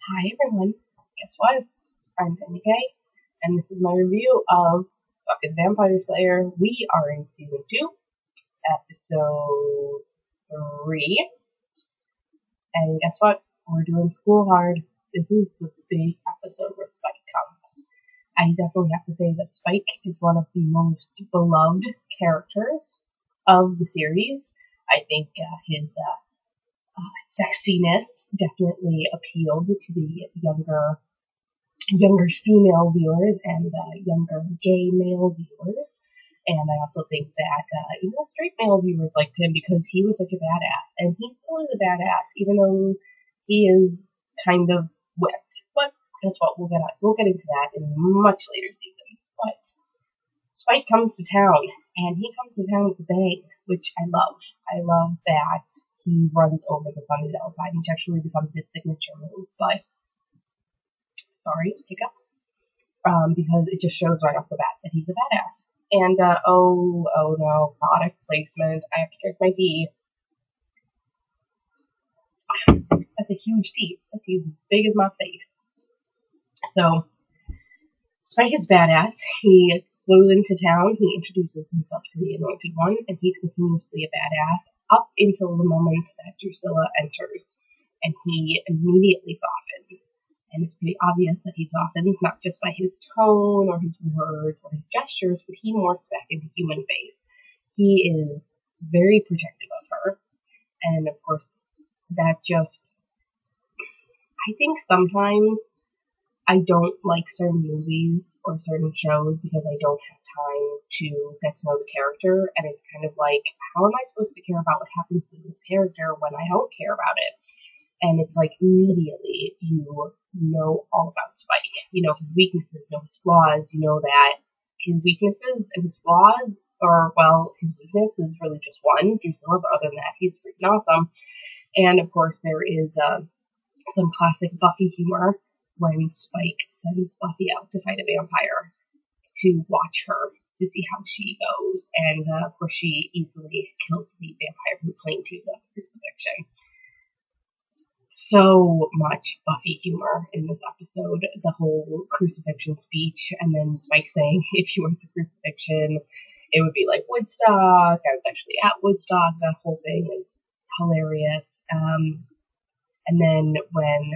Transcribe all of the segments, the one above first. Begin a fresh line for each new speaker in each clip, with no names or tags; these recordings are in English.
Hi everyone. Guess what? I'm Tennyak, and this is my review of Buffy the Vampire Slayer. We are in season 2, episode 3, and guess what? We're doing school hard. This is the big episode where Spike comes. I definitely have to say that Spike is one of the most beloved characters of the series. I think his sexiness definitely appealed to the younger female viewers and younger gay male viewers. And I also think that even straight male viewers liked him because he was such a badass, and he still is a badass, even though he is kind of whipped. But guess what? We'll get into that in much later seasons. But Spike comes to town, and he comes to town with a bang, which I love. I love that he runs over the Sunnydale side, which actually becomes his signature move. But sorry, hiccup. Because it just shows right off the bat that he's a badass. And oh no, product placement. I have to drink my tea. That's a huge tea. That tea is as big as my face. So Spike is badass. He goes into town. He introduces himself to the Anointed One, and he's continuously a badass up until the moment that Drusilla enters, and he immediately softens. And it's pretty obvious that he softens, not just by his tone or his words or his gestures, but he morphs back into human face. He is very protective of her. And of course, that just, I think sometimes I don't like certain movies or certain shows because I don't have time to get to know the character. And it's kind of like, how am I supposed to care about what happens to this character when I don't care about it? And it's like immediately you know all about Spike. You know his weaknesses, you know his flaws, you know that his weaknesses and his flaws, or well, his weakness is really just one, Drusilla, but other than that, he's freaking awesome. And of course, there is some classic Buffy humor when Spike sends Buffy out to fight a vampire to watch her, to see how she goes. And of course, she easily kills the vampire who claimed to the crucifixion. So much Buffy humor in this episode. The whole crucifixion speech, and then Spike saying, if you were at the crucifixion, it would be like Woodstock. I was actually at Woodstock. That whole thing is hilarious. And then when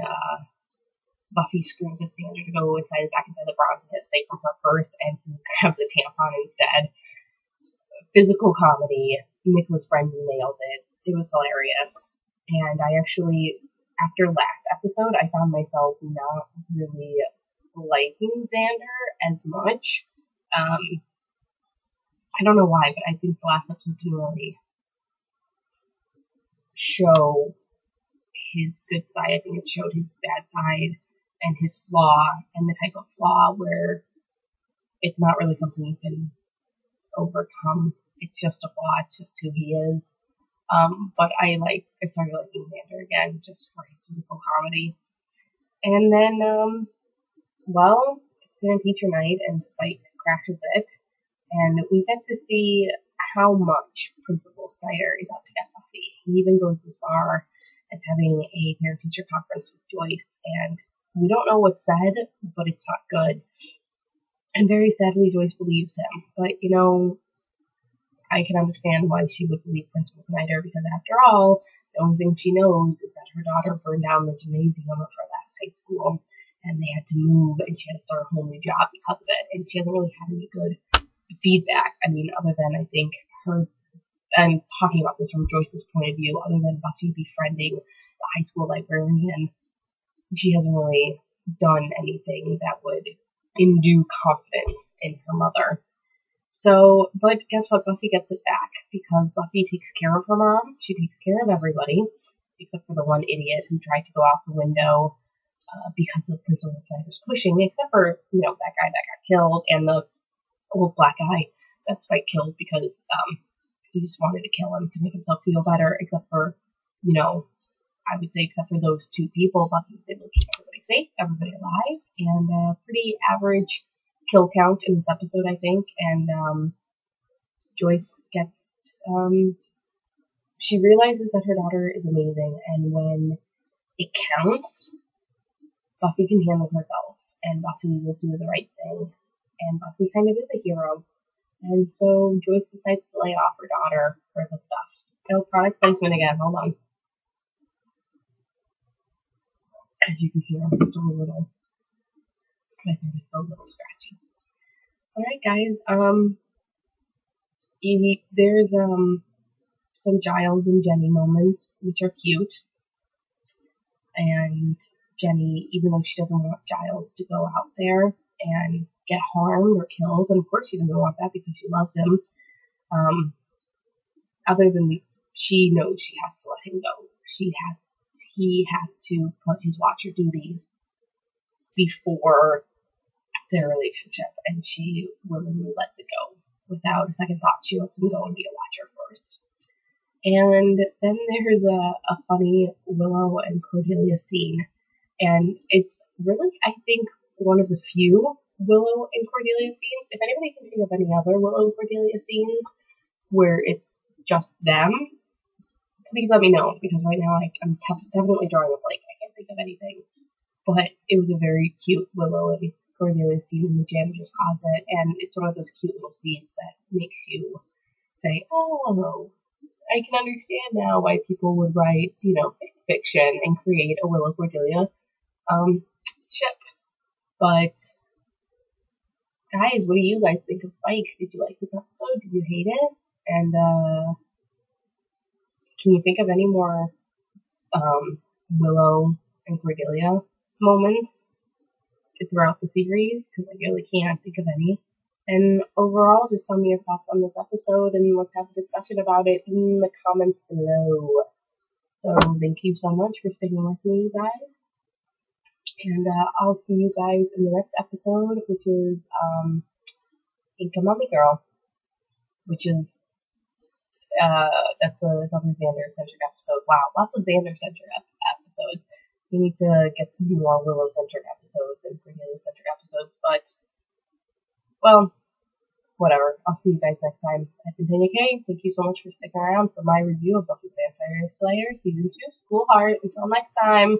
Buffy screams at Xander to go back inside the bronze and get safe from her purse, and he grabs a tampon instead. Physical comedy. Nicholas Brendan nailed it. It was hilarious. And I actually, after last episode, I found myself not really liking Xander as much. I don't know why, but I think the last episode didn't really show his good side. I think it showed his bad side and his flaw, and the type of flaw where it's not really something you can overcome. It's just a flaw. It's just who he is. But I started liking Xander again just for his physical comedy. And then, it's been teacher night, and Spike crashes it, and we get to see how much Principal Snyder is out to get Buffy. He even goes as far as having a parent-teacher conference with Joyce, and we don't know what's said, but it's not good. And very sadly, Joyce believes him. But, you know, I can understand why she would believe Principal Snyder, because after all, the only thing she knows is that her daughter burned down the gymnasium of her last high school, and they had to move, and she had to start a whole new job because of it, and she hasn't really had any good feedback. I mean, other than, I think, her, I'm talking about this from Joyce's point of view, other than Buffy befriending the high school librarian, she hasn't really done anything that would indue confidence in her mother. So, but guess what? Buffy gets it back, because Buffy takes care of her mom. She takes care of everybody, except for the one idiot who tried to go out the window because of Principal Snyder's pushing, except for, you know, that guy that got killed, and the old black guy that Spike killed because he just wanted to kill him to make himself feel better, except for, you know, I would say except for those two people, Buffy was able to keep everybody safe, everybody alive, and pretty average kill count in this episode, I think. And Joyce gets, she realizes that her daughter is amazing, and when it counts, Buffy can handle herself, and Buffy will do the right thing, and Buffy kind of is a hero. And so Joyce decides to lay off her daughter for the stuff. Oh, product placement again, hold on. As you can hear, it's a little, my throat is still a little scratchy. Alright guys, there's some Giles and Jenny moments, which are cute. And Jenny, even though she doesn't want Giles to go out there and get harmed or killed, and of course she doesn't want that because she loves him, other than she knows she has to let him go. He has to put his watcher duties before their relationship, and she willingly lets it go. Without a second thought, she lets him go and be a watcher first. And then there's a funny Willow and Cordelia scene, and it's really, I think, one of the few Willow and Cordelia scenes. If anybody can think of any other Willow and Cordelia scenes where it's just them, please let me know, because right now I'm definitely drawing a blank. I can't think of anything. But it was a very cute Willow and Cordelia scene in the janitor's closet, and it's one of those cute little scenes that makes you say, oh, I can understand now why people would write, fiction and create a Willow Cordelia ship. But guys, what do you guys think of Spike? Did you like this episode? Did you hate it? And can you think of any more Willow and Cordelia moments throughout the series? Because I really can't think of any. And overall, just tell me your thoughts on this episode, and let's have a discussion about it in the comments below. So thank you so much for sticking with me, you guys. And I'll see you guys in the next episode, which is Inca Mommy Girl, which is that's a Dr. Xander-centric episode. Wow, lots of Xander-centric episodes. We need to get some more Willow-centric episodes and Cordelia-centric episodes, but, well, whatever. I'll see you guys next time. I've been Tennyak. Thank you so much for sticking around for my review of Buffy the Vampire Slayer Season 2, School Heart. Until next time.